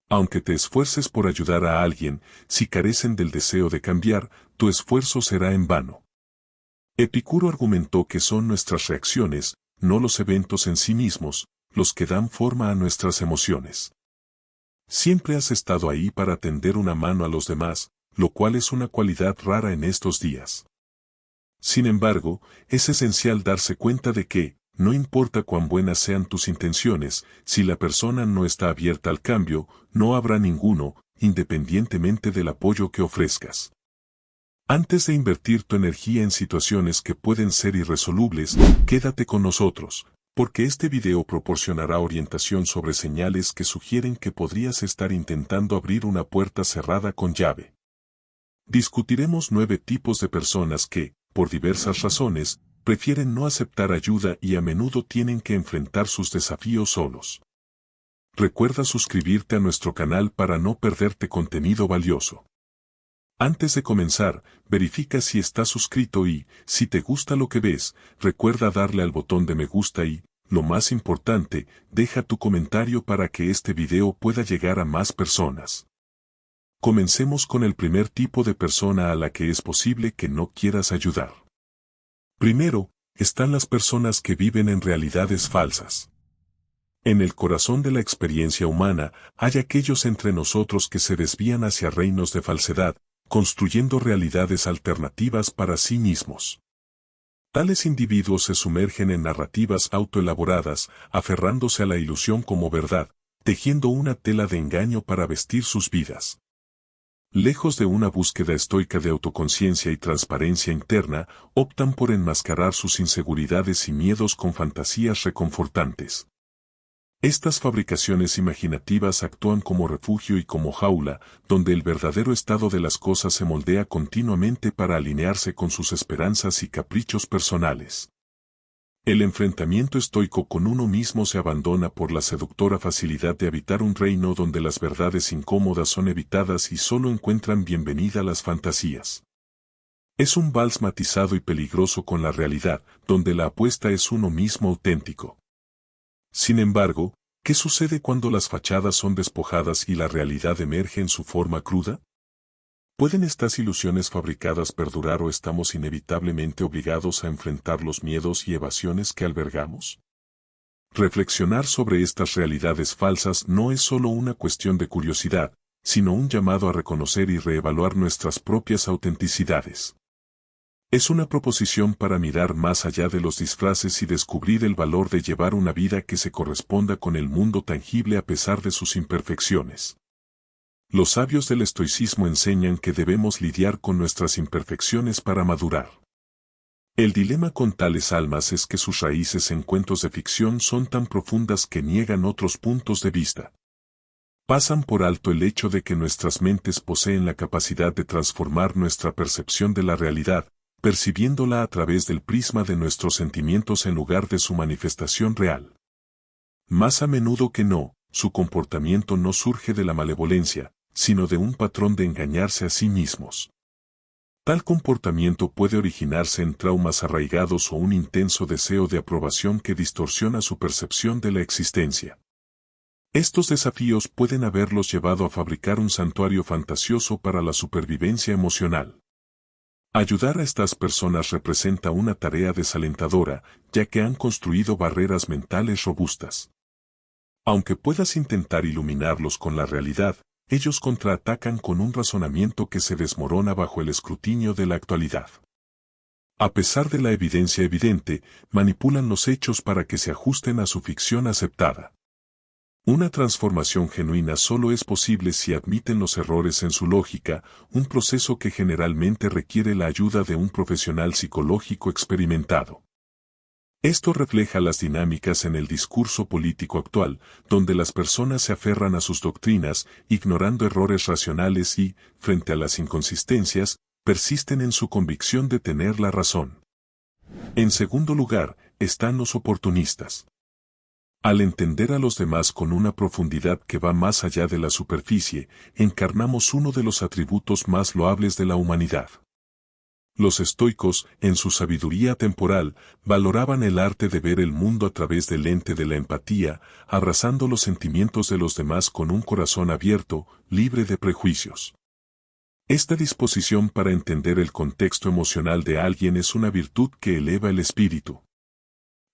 Aunque te esfuerces por ayudar a alguien, si carecen del deseo de cambiar, tu esfuerzo será en vano. Epicuro argumentó que son nuestras reacciones, no los eventos en sí mismos, los que dan forma a nuestras emociones. Siempre has estado ahí para tender una mano a los demás, lo cual es una cualidad rara en estos días. Sin embargo, es esencial darse cuenta de que, no importa cuán buenas sean tus intenciones, si la persona no está abierta al cambio, no habrá ninguno, independientemente del apoyo que ofrezcas. Antes de invertir tu energía en situaciones que pueden ser irresolubles, quédate con nosotros, porque este video proporcionará orientación sobre señales que sugieren que podrías estar intentando abrir una puerta cerrada con llave. Discutiremos 9 tipos de personas que, por diversas razones, prefieren no aceptar ayuda y a menudo tienen que enfrentar sus desafíos solos. Recuerda suscribirte a nuestro canal para no perderte contenido valioso. Antes de comenzar, verifica si estás suscrito y, si te gusta lo que ves, recuerda darle al botón de me gusta y, lo más importante, deja tu comentario para que este video pueda llegar a más personas. Comencemos con el primer tipo de persona a la que es posible que no quieras ayudar. Primero, están las personas que viven en realidades falsas. En el corazón de la experiencia humana, hay aquellos entre nosotros que se desvían hacia reinos de falsedad, construyendo realidades alternativas para sí mismos. Tales individuos se sumergen en narrativas autoelaboradas, aferrándose a la ilusión como verdad, tejiendo una tela de engaño para vestir sus vidas. Lejos de una búsqueda estoica de autoconciencia y transparencia interna, optan por enmascarar sus inseguridades y miedos con fantasías reconfortantes. Estas fabricaciones imaginativas actúan como refugio y como jaula, donde el verdadero estado de las cosas se moldea continuamente para alinearse con sus esperanzas y caprichos personales. El enfrentamiento estoico con uno mismo se abandona por la seductora facilidad de habitar un reino donde las verdades incómodas son evitadas y solo encuentran bienvenida las fantasías. Es un vals matizado y peligroso con la realidad, donde la apuesta es uno mismo auténtico. Sin embargo, ¿qué sucede cuando las fachadas son despojadas y la realidad emerge en su forma cruda? ¿Pueden estas ilusiones fabricadas perdurar o estamos inevitablemente obligados a enfrentar los miedos y evasiones que albergamos? Reflexionar sobre estas realidades falsas no es solo una cuestión de curiosidad, sino un llamado a reconocer y reevaluar nuestras propias autenticidades. Es una proposición para mirar más allá de los disfraces y descubrir el valor de llevar una vida que se corresponda con el mundo tangible a pesar de sus imperfecciones. Los sabios del estoicismo enseñan que debemos lidiar con nuestras imperfecciones para madurar. El dilema con tales almas es que sus raíces en cuentos de ficción son tan profundas que niegan otros puntos de vista. Pasan por alto el hecho de que nuestras mentes poseen la capacidad de transformar nuestra percepción de la realidad, percibiéndola a través del prisma de nuestros sentimientos en lugar de su manifestación real. Más a menudo que no, su comportamiento no surge de la malevolencia, sino de un patrón de engañarse a sí mismos. Tal comportamiento puede originarse en traumas arraigados o un intenso deseo de aprobación que distorsiona su percepción de la existencia. Estos desafíos pueden haberlos llevado a fabricar un santuario fantasioso para la supervivencia emocional. Ayudar a estas personas representa una tarea desalentadora, ya que han construido barreras mentales robustas. Aunque puedas intentar iluminarlos con la realidad, ellos contraatacan con un razonamiento que se desmorona bajo el escrutinio de la actualidad. A pesar de la evidencia evidente, manipulan los hechos para que se ajusten a su ficción aceptada. Una transformación genuina solo es posible si admiten los errores en su lógica, un proceso que generalmente requiere la ayuda de un profesional psicológico experimentado. Esto refleja las dinámicas en el discurso político actual, donde las personas se aferran a sus doctrinas, ignorando errores racionales y, frente a las inconsistencias, persisten en su convicción de tener la razón. En segundo lugar, están los oportunistas. Al entender a los demás con una profundidad que va más allá de la superficie, encarnamos uno de los atributos más loables de la humanidad. Los estoicos, en su sabiduría temporal, valoraban el arte de ver el mundo a través del lente de la empatía, abrazando los sentimientos de los demás con un corazón abierto, libre de prejuicios. Esta disposición para entender el contexto emocional de alguien es una virtud que eleva el espíritu.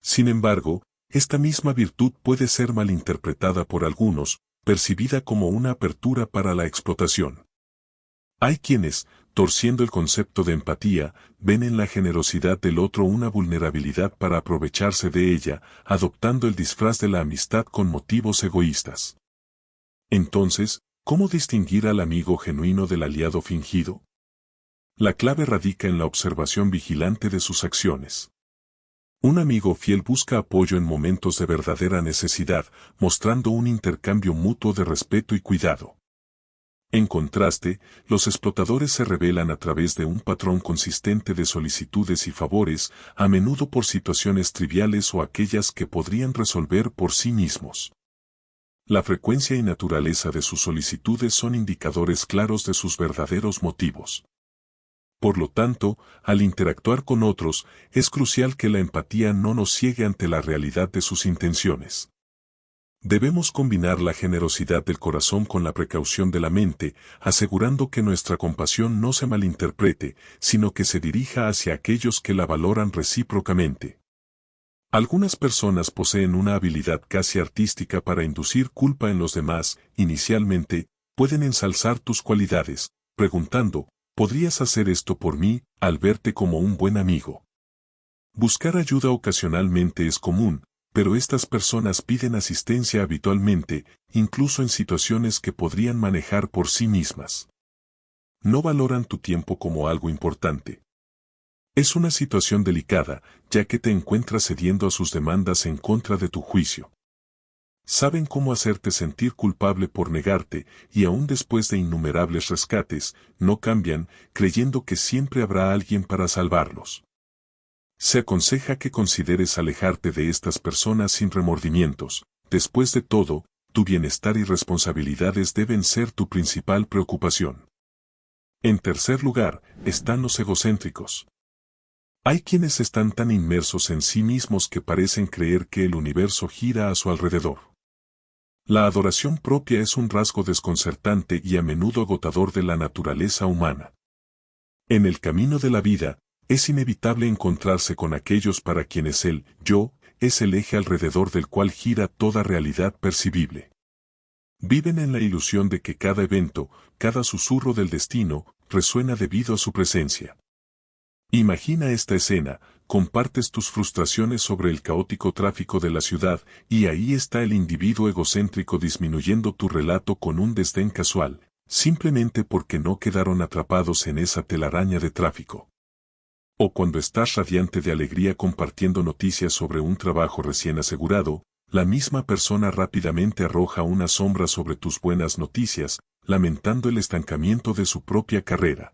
Sin embargo, esta misma virtud puede ser malinterpretada por algunos, percibida como una apertura para la explotación. Hay quienes, torciendo el concepto de empatía, ven en la generosidad del otro una vulnerabilidad para aprovecharse de ella, adoptando el disfraz de la amistad con motivos egoístas. Entonces, ¿cómo distinguir al amigo genuino del aliado fingido? La clave radica en la observación vigilante de sus acciones. Un amigo fiel busca apoyo en momentos de verdadera necesidad, mostrando un intercambio mutuo de respeto y cuidado. En contraste, los explotadores se revelan a través de un patrón consistente de solicitudes y favores, a menudo por situaciones triviales o aquellas que podrían resolver por sí mismos. La frecuencia y naturaleza de sus solicitudes son indicadores claros de sus verdaderos motivos. Por lo tanto, al interactuar con otros, es crucial que la empatía no nos ciegue ante la realidad de sus intenciones. Debemos combinar la generosidad del corazón con la precaución de la mente, asegurando que nuestra compasión no se malinterprete, sino que se dirija hacia aquellos que la valoran recíprocamente. Algunas personas poseen una habilidad casi artística para inducir culpa en los demás. Inicialmente, pueden ensalzar tus cualidades, preguntando, ¿podrías hacer esto por mí, al verte como un buen amigo? Buscar ayuda ocasionalmente es común, pero estas personas piden asistencia habitualmente, incluso en situaciones que podrían manejar por sí mismas. No valoran tu tiempo como algo importante. Es una situación delicada, ya que te encuentras cediendo a sus demandas en contra de tu juicio. Saben cómo hacerte sentir culpable por negarte, y aún después de innumerables rescates, no cambian, creyendo que siempre habrá alguien para salvarlos. Se aconseja que consideres alejarte de estas personas sin remordimientos. Después de todo, tu bienestar y responsabilidades deben ser tu principal preocupación. En tercer lugar, están los egocéntricos. Hay quienes están tan inmersos en sí mismos que parecen creer que el universo gira a su alrededor. La adoración propia es un rasgo desconcertante y a menudo agotador de la naturaleza humana. En el camino de la vida, es inevitable encontrarse con aquellos para quienes el yo es el eje alrededor del cual gira toda realidad percibible. Viven en la ilusión de que cada evento, cada susurro del destino, resuena debido a su presencia. Imagina esta escena, compartes tus frustraciones sobre el caótico tráfico de la ciudad, y ahí está el individuo egocéntrico disminuyendo tu relato con un desdén casual, simplemente porque no quedaron atrapados en esa telaraña de tráfico. O cuando estás radiante de alegría compartiendo noticias sobre un trabajo recién asegurado, la misma persona rápidamente arroja una sombra sobre tus buenas noticias, lamentando el estancamiento de su propia carrera.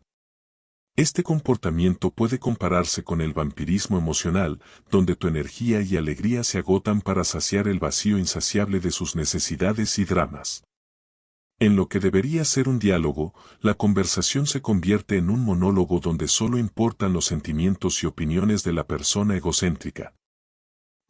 Este comportamiento puede compararse con el vampirismo emocional, donde tu energía y alegría se agotan para saciar el vacío insaciable de sus necesidades y dramas. En lo que debería ser un diálogo, la conversación se convierte en un monólogo donde solo importan los sentimientos y opiniones de la persona egocéntrica.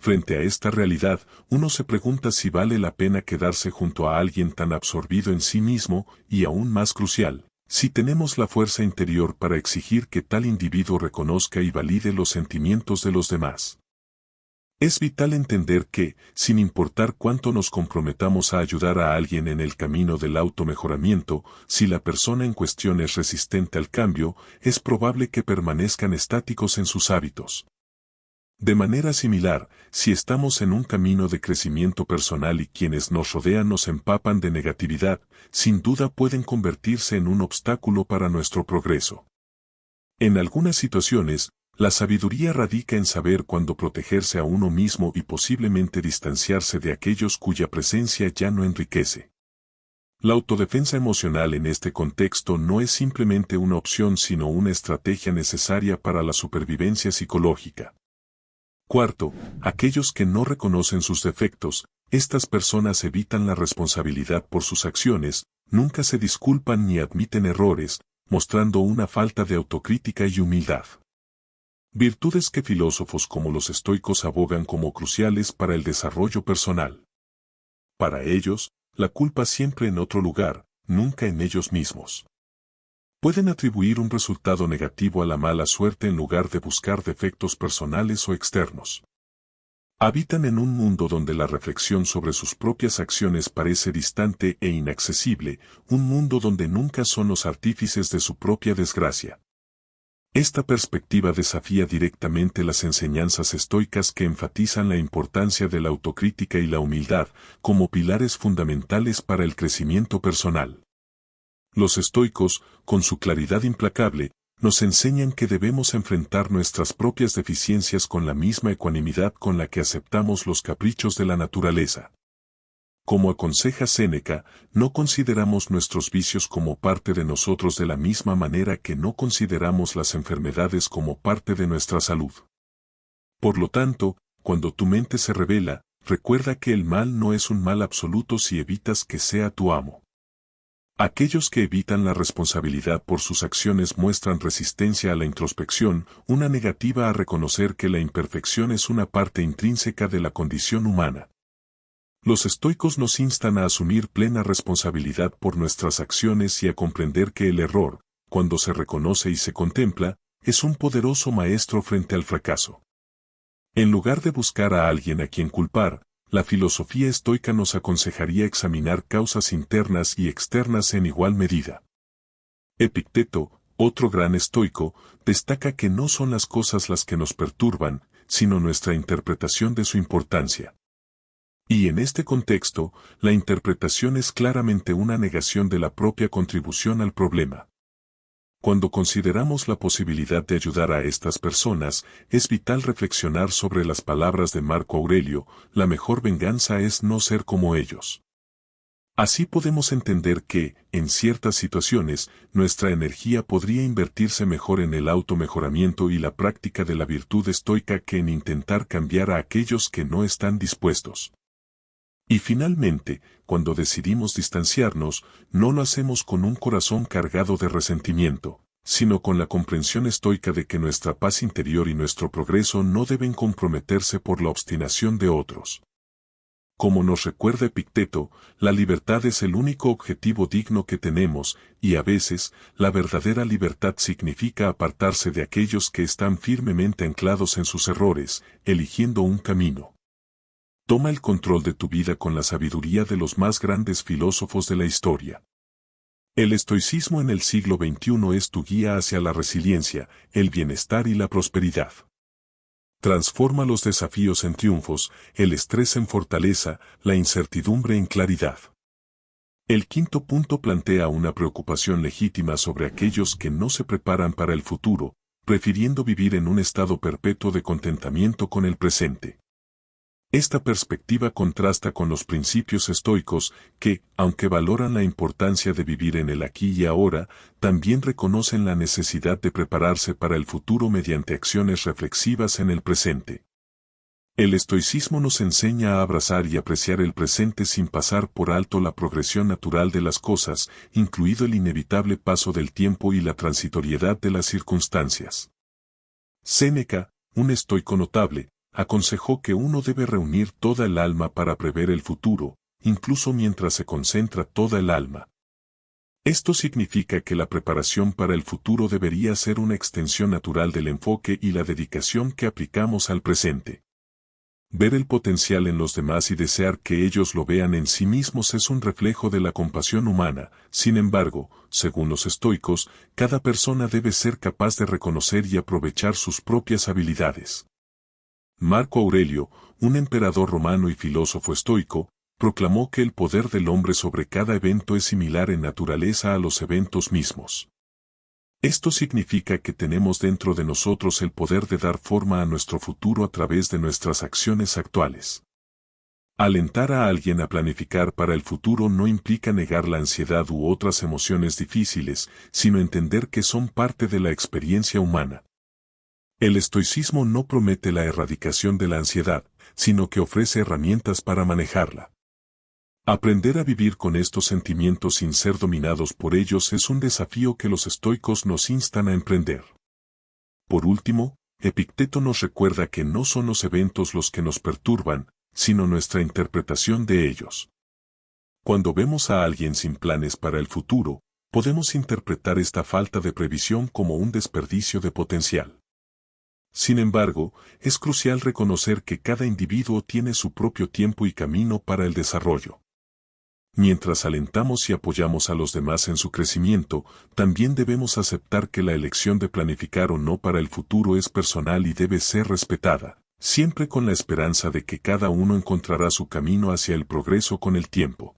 Frente a esta realidad, uno se pregunta si vale la pena quedarse junto a alguien tan absorbido en sí mismo, y aún más crucial, si tenemos la fuerza interior para exigir que tal individuo reconozca y valide los sentimientos de los demás. Es vital entender que, sin importar cuánto nos comprometamos a ayudar a alguien en el camino del automejoramiento, si la persona en cuestión es resistente al cambio, es probable que permanezcan estáticos en sus hábitos. De manera similar, si estamos en un camino de crecimiento personal y quienes nos rodean nos empapan de negatividad, sin duda pueden convertirse en un obstáculo para nuestro progreso. En algunas situaciones, la sabiduría radica en saber cuándo protegerse a uno mismo y posiblemente distanciarse de aquellos cuya presencia ya no enriquece. La autodefensa emocional en este contexto no es simplemente una opción sino una estrategia necesaria para la supervivencia psicológica. Cuarto, aquellos que no reconocen sus defectos, estas personas evitan la responsabilidad por sus acciones, nunca se disculpan ni admiten errores, mostrando una falta de autocrítica y humildad. Virtudes que filósofos como los estoicos abogan como cruciales para el desarrollo personal. Para ellos, la culpa siempre en otro lugar, nunca en ellos mismos. Pueden atribuir un resultado negativo a la mala suerte en lugar de buscar defectos personales o externos. Habitan en un mundo donde la reflexión sobre sus propias acciones parece distante e inaccesible, un mundo donde nunca son los artífices de su propia desgracia. Esta perspectiva desafía directamente las enseñanzas estoicas que enfatizan la importancia de la autocrítica y la humildad como pilares fundamentales para el crecimiento personal. Los estoicos, con su claridad implacable, nos enseñan que debemos enfrentar nuestras propias deficiencias con la misma ecuanimidad con la que aceptamos los caprichos de la naturaleza. Como aconseja Séneca, no consideramos nuestros vicios como parte de nosotros de la misma manera que no consideramos las enfermedades como parte de nuestra salud. Por lo tanto, cuando tu mente se revela, recuerda que el mal no es un mal absoluto si evitas que sea tu amo. Aquellos que evitan la responsabilidad por sus acciones muestran resistencia a la introspección, una negativa a reconocer que la imperfección es una parte intrínseca de la condición humana. Los estoicos nos instan a asumir plena responsabilidad por nuestras acciones y a comprender que el error, cuando se reconoce y se contempla, es un poderoso maestro frente al fracaso. En lugar de buscar a alguien a quien culpar, la filosofía estoica nos aconsejaría examinar causas internas y externas en igual medida. Epicteto, otro gran estoico, destaca que no son las cosas las que nos perturban, sino nuestra interpretación de su importancia. Y en este contexto, la interpretación es claramente una negación de la propia contribución al problema. Cuando consideramos la posibilidad de ayudar a estas personas, es vital reflexionar sobre las palabras de Marco Aurelio: la mejor venganza es no ser como ellos. Así podemos entender que, en ciertas situaciones, nuestra energía podría invertirse mejor en el automejoramiento y la práctica de la virtud estoica que en intentar cambiar a aquellos que no están dispuestos. Y finalmente, cuando decidimos distanciarnos, no lo hacemos con un corazón cargado de resentimiento, sino con la comprensión estoica de que nuestra paz interior y nuestro progreso no deben comprometerse por la obstinación de otros. Como nos recuerda Epicteto, la libertad es el único objetivo digno que tenemos, y a veces, la verdadera libertad significa apartarse de aquellos que están firmemente anclados en sus errores, eligiendo un camino. Toma el control de tu vida con la sabiduría de los más grandes filósofos de la historia. El estoicismo en el siglo XXI es tu guía hacia la resiliencia, el bienestar y la prosperidad. Transforma los desafíos en triunfos, el estrés en fortaleza, la incertidumbre en claridad. El quinto punto plantea una preocupación legítima sobre aquellos que no se preparan para el futuro, prefiriendo vivir en un estado perpetuo de contentamiento con el presente. Esta perspectiva contrasta con los principios estoicos que, aunque valoran la importancia de vivir en el aquí y ahora, también reconocen la necesidad de prepararse para el futuro mediante acciones reflexivas en el presente. El estoicismo nos enseña a abrazar y apreciar el presente sin pasar por alto la progresión natural de las cosas, incluido el inevitable paso del tiempo y la transitoriedad de las circunstancias. Séneca, un estoico notable, aconsejó que uno debe reunir toda el alma para prever el futuro, incluso mientras se concentra toda el alma. Esto significa que la preparación para el futuro debería ser una extensión natural del enfoque y la dedicación que aplicamos al presente. Ver el potencial en los demás y desear que ellos lo vean en sí mismos es un reflejo de la compasión humana. Sin embargo, según los estoicos, cada persona debe ser capaz de reconocer y aprovechar sus propias habilidades. Marco Aurelio, un emperador romano y filósofo estoico, proclamó que el poder del hombre sobre cada evento es similar en naturaleza a los eventos mismos. Esto significa que tenemos dentro de nosotros el poder de dar forma a nuestro futuro a través de nuestras acciones actuales. Alentar a alguien a planificar para el futuro no implica negar la ansiedad u otras emociones difíciles, sino entender que son parte de la experiencia humana. El estoicismo no promete la erradicación de la ansiedad, sino que ofrece herramientas para manejarla. Aprender a vivir con estos sentimientos sin ser dominados por ellos es un desafío que los estoicos nos instan a emprender. Por último, Epicteto nos recuerda que no son los eventos los que nos perturban, sino nuestra interpretación de ellos. Cuando vemos a alguien sin planes para el futuro, podemos interpretar esta falta de previsión como un desperdicio de potencial. Sin embargo, es crucial reconocer que cada individuo tiene su propio tiempo y camino para el desarrollo. Mientras alentamos y apoyamos a los demás en su crecimiento, también debemos aceptar que la elección de planificar o no para el futuro es personal y debe ser respetada, siempre con la esperanza de que cada uno encontrará su camino hacia el progreso con el tiempo.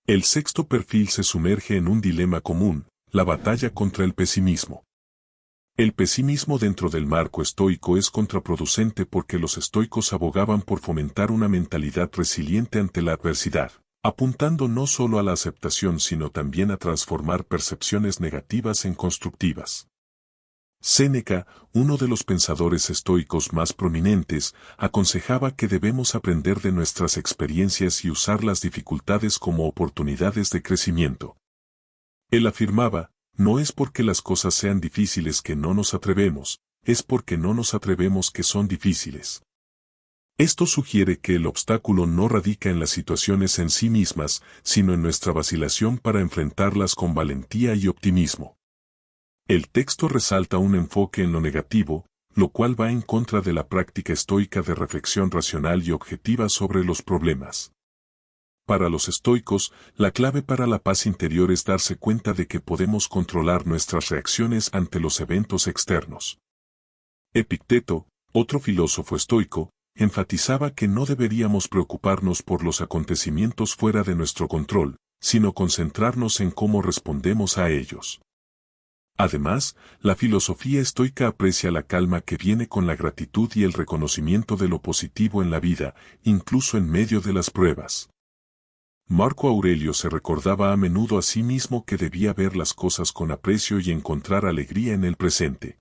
El sexto perfil se sumerge en un dilema común, la batalla contra el pesimismo. El pesimismo dentro del marco estoico es contraproducente porque los estoicos abogaban por fomentar una mentalidad resiliente ante la adversidad, apuntando no solo a la aceptación sino también a transformar percepciones negativas en constructivas. Séneca, uno de los pensadores estoicos más prominentes, aconsejaba que debemos aprender de nuestras experiencias y usar las dificultades como oportunidades de crecimiento. Él afirmaba, no es porque las cosas sean difíciles que no nos atrevemos, es porque no nos atrevemos que son difíciles. Esto sugiere que el obstáculo no radica en las situaciones en sí mismas, sino en nuestra vacilación para enfrentarlas con valentía y optimismo. El texto resalta un enfoque en lo negativo, lo cual va en contra de la práctica estoica de reflexión racional y objetiva sobre los problemas. Para los estoicos, la clave para la paz interior es darse cuenta de que podemos controlar nuestras reacciones ante los eventos externos. Epicteto, otro filósofo estoico, enfatizaba que no deberíamos preocuparnos por los acontecimientos fuera de nuestro control, sino concentrarnos en cómo respondemos a ellos. Además, la filosofía estoica aprecia la calma que viene con la gratitud y el reconocimiento de lo positivo en la vida, incluso en medio de las pruebas. Marco Aurelio se recordaba a menudo a sí mismo que debía ver las cosas con aprecio y encontrar alegría en el presente.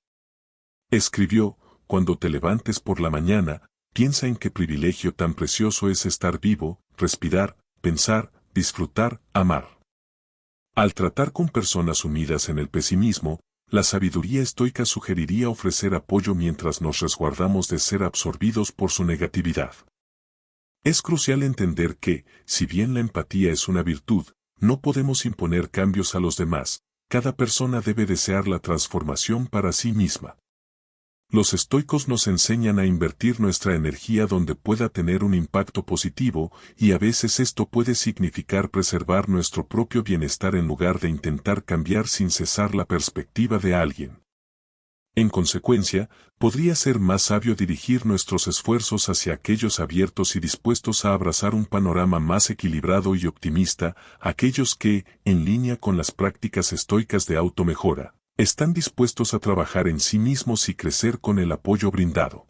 Escribió, cuando te levantes por la mañana, piensa en qué privilegio tan precioso es estar vivo, respirar, pensar, disfrutar, amar. Al tratar con personas sumidas en el pesimismo, la sabiduría estoica sugeriría ofrecer apoyo mientras nos resguardamos de ser absorbidos por su negatividad. Es crucial entender que, si bien la empatía es una virtud, no podemos imponer cambios a los demás, cada persona debe desear la transformación para sí misma. Los estoicos nos enseñan a invertir nuestra energía donde pueda tener un impacto positivo, y a veces esto puede significar preservar nuestro propio bienestar en lugar de intentar cambiar sin cesar la perspectiva de alguien. En consecuencia, podría ser más sabio dirigir nuestros esfuerzos hacia aquellos abiertos y dispuestos a abrazar un panorama más equilibrado y optimista, aquellos que, en línea con las prácticas estoicas de automejora, están dispuestos a trabajar en sí mismos y crecer con el apoyo brindado.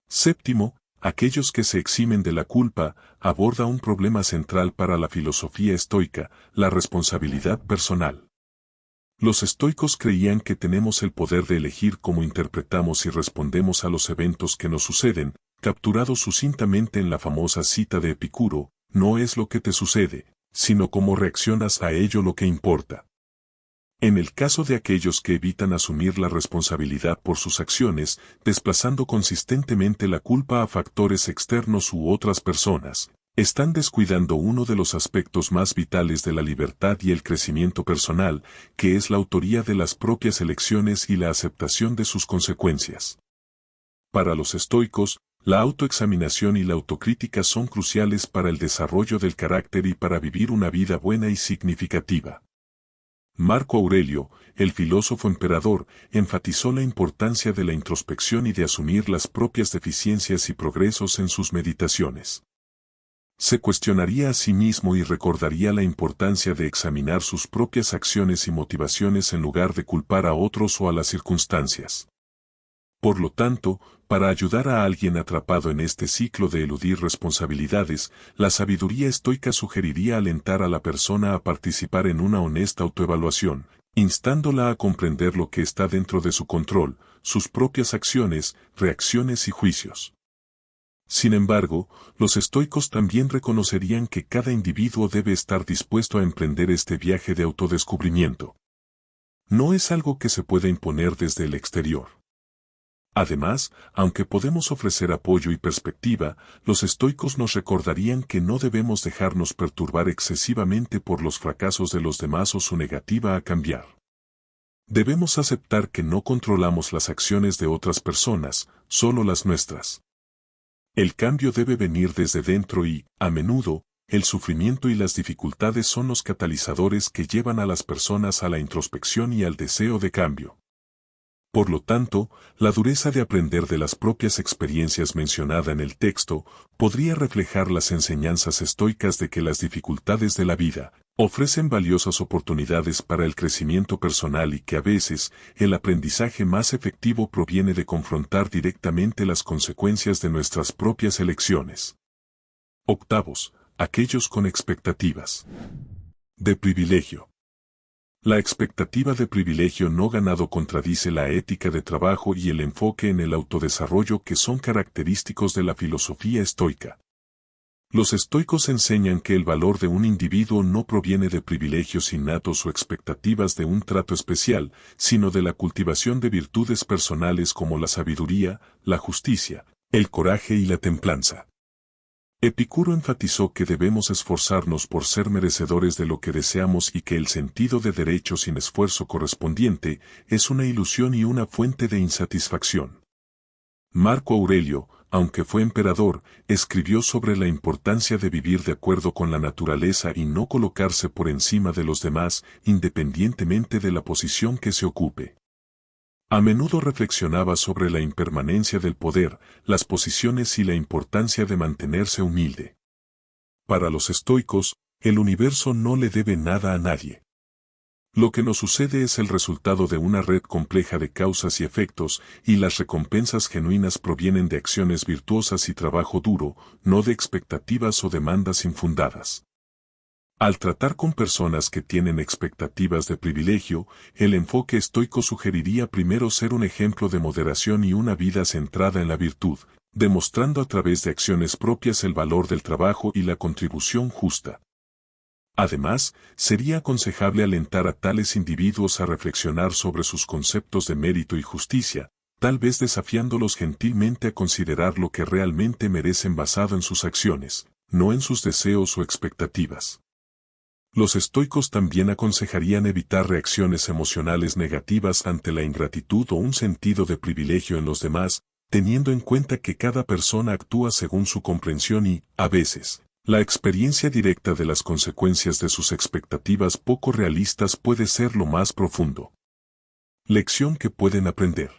Séptimo, aquellos que se eximen de la culpa, aborda un problema central para la filosofía estoica, la responsabilidad personal. Los estoicos creían que tenemos el poder de elegir cómo interpretamos y respondemos a los eventos que nos suceden, capturado sucintamente en la famosa cita de Epicuro, no es lo que te sucede, sino cómo reaccionas a ello lo que importa. En el caso de aquellos que evitan asumir la responsabilidad por sus acciones, desplazando consistentemente la culpa a factores externos u otras personas, están descuidando uno de los aspectos más vitales de la libertad y el crecimiento personal, que es la autoría de las propias elecciones y la aceptación de sus consecuencias. Para los estoicos, la autoexaminación y la autocrítica son cruciales para el desarrollo del carácter y para vivir una vida buena y significativa. Marco Aurelio, el filósofo emperador, enfatizó la importancia de la introspección y de asumir las propias deficiencias y progresos en sus meditaciones. Se cuestionaría a sí mismo y recordaría la importancia de examinar sus propias acciones y motivaciones en lugar de culpar a otros o a las circunstancias. Por lo tanto, para ayudar a alguien atrapado en este ciclo de eludir responsabilidades, la sabiduría estoica sugeriría alentar a la persona a participar en una honesta autoevaluación, instándola a comprender lo que está dentro de su control, sus propias acciones, reacciones y juicios. Sin embargo, los estoicos también reconocerían que cada individuo debe estar dispuesto a emprender este viaje de autodescubrimiento. No es algo que se pueda imponer desde el exterior. Además, aunque podemos ofrecer apoyo y perspectiva, los estoicos nos recordarían que no debemos dejarnos perturbar excesivamente por los fracasos de los demás o su negativa a cambiar. Debemos aceptar que no controlamos las acciones de otras personas, solo las nuestras. El cambio debe venir desde dentro y, a menudo, el sufrimiento y las dificultades son los catalizadores que llevan a las personas a la introspección y al deseo de cambio. Por lo tanto, la dureza de aprender de las propias experiencias mencionada en el texto podría reflejar las enseñanzas estoicas de que las dificultades de la vida ofrecen valiosas oportunidades para el crecimiento personal y que a veces el aprendizaje más efectivo proviene de confrontar directamente las consecuencias de nuestras propias elecciones. Octavos, aquellos con expectativas de privilegio. La expectativa de privilegio no ganado contradice la ética de trabajo y el enfoque en el autodesarrollo que son característicos de la filosofía estoica. Los estoicos enseñan que el valor de un individuo no proviene de privilegios innatos o expectativas de un trato especial, sino de la cultivación de virtudes personales como la sabiduría, la justicia, el coraje y la templanza. Epicuro enfatizó que debemos esforzarnos por ser merecedores de lo que deseamos y que el sentido de derecho sin esfuerzo correspondiente es una ilusión y una fuente de insatisfacción. Marco Aurelio, aunque fue emperador, escribió sobre la importancia de vivir de acuerdo con la naturaleza y no colocarse por encima de los demás, independientemente de la posición que se ocupe. A menudo reflexionaba sobre la impermanencia del poder, las posiciones y la importancia de mantenerse humilde. Para los estoicos, el universo no le debe nada a nadie. Lo que nos sucede es el resultado de una red compleja de causas y efectos, y las recompensas genuinas provienen de acciones virtuosas y trabajo duro, no de expectativas o demandas infundadas. Al tratar con personas que tienen expectativas de privilegio, el enfoque estoico sugeriría primero ser un ejemplo de moderación y una vida centrada en la virtud, demostrando a través de acciones propias el valor del trabajo y la contribución justa. Además, sería aconsejable alentar a tales individuos a reflexionar sobre sus conceptos de mérito y justicia, tal vez desafiándolos gentilmente a considerar lo que realmente merecen basado en sus acciones, no en sus deseos o expectativas. Los estoicos también aconsejarían evitar reacciones emocionales negativas ante la ingratitud o un sentido de privilegio en los demás, teniendo en cuenta que cada persona actúa según su comprensión y, a veces, la experiencia directa de las consecuencias de sus expectativas poco realistas puede ser lo más profundo. Lección que pueden aprender.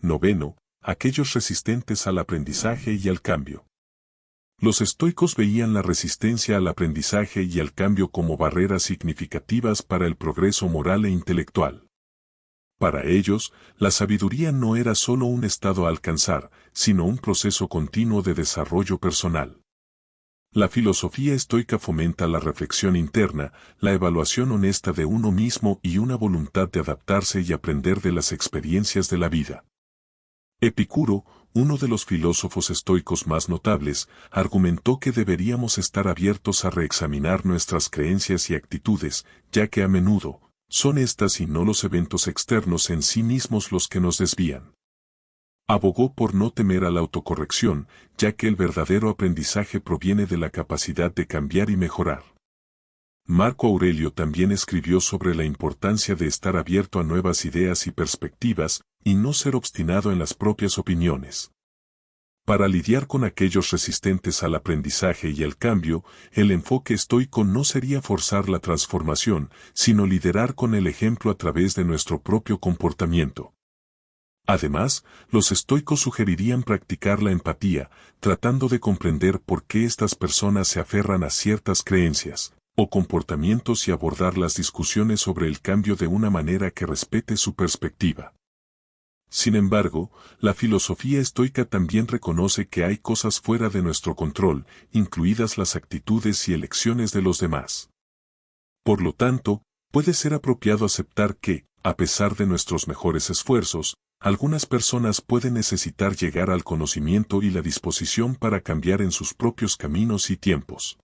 Noveno, aquellos resistentes al aprendizaje y al cambio. Los estoicos veían la resistencia al aprendizaje y al cambio como barreras significativas para el progreso moral e intelectual. Para ellos, la sabiduría no era solo un estado a alcanzar, sino un proceso continuo de desarrollo personal. La filosofía estoica fomenta la reflexión interna, la evaluación honesta de uno mismo y una voluntad de adaptarse y aprender de las experiencias de la vida. Epicuro, uno de los filósofos estoicos más notables, argumentó que deberíamos estar abiertos a reexaminar nuestras creencias y actitudes, ya que a menudo, son estas y no los eventos externos en sí mismos los que nos desvían. Abogó por no temer a la autocorrección, ya que el verdadero aprendizaje proviene de la capacidad de cambiar y mejorar. Marco Aurelio también escribió sobre la importancia de estar abierto a nuevas ideas y perspectivas, y no ser obstinado en las propias opiniones. Para lidiar con aquellos resistentes al aprendizaje y al cambio, el enfoque estoico no sería forzar la transformación, sino liderar con el ejemplo a través de nuestro propio comportamiento. Además, los estoicos sugerirían practicar la empatía, tratando de comprender por qué estas personas se aferran a ciertas creencias o comportamientos y abordar las discusiones sobre el cambio de una manera que respete su perspectiva. Sin embargo, la filosofía estoica también reconoce que hay cosas fuera de nuestro control, incluidas las actitudes y elecciones de los demás. Por lo tanto, puede ser apropiado aceptar que, a pesar de nuestros mejores esfuerzos, Algunas personas pueden necesitar llegar al conocimiento y la disposición para cambiar en sus propios caminos y tiempos.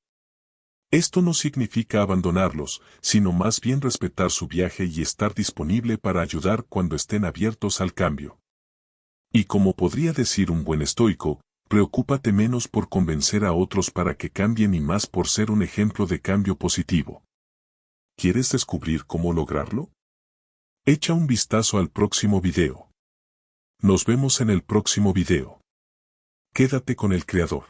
Esto no significa abandonarlos, sino más bien respetar su viaje y estar disponible para ayudar cuando estén abiertos al cambio. Y como podría decir un buen estoico, preocúpate menos por convencer a otros para que cambien y más por ser un ejemplo de cambio positivo. ¿Quieres descubrir cómo lograrlo? Echa un vistazo al próximo video. Nos vemos en el próximo video. Quédate con el creador.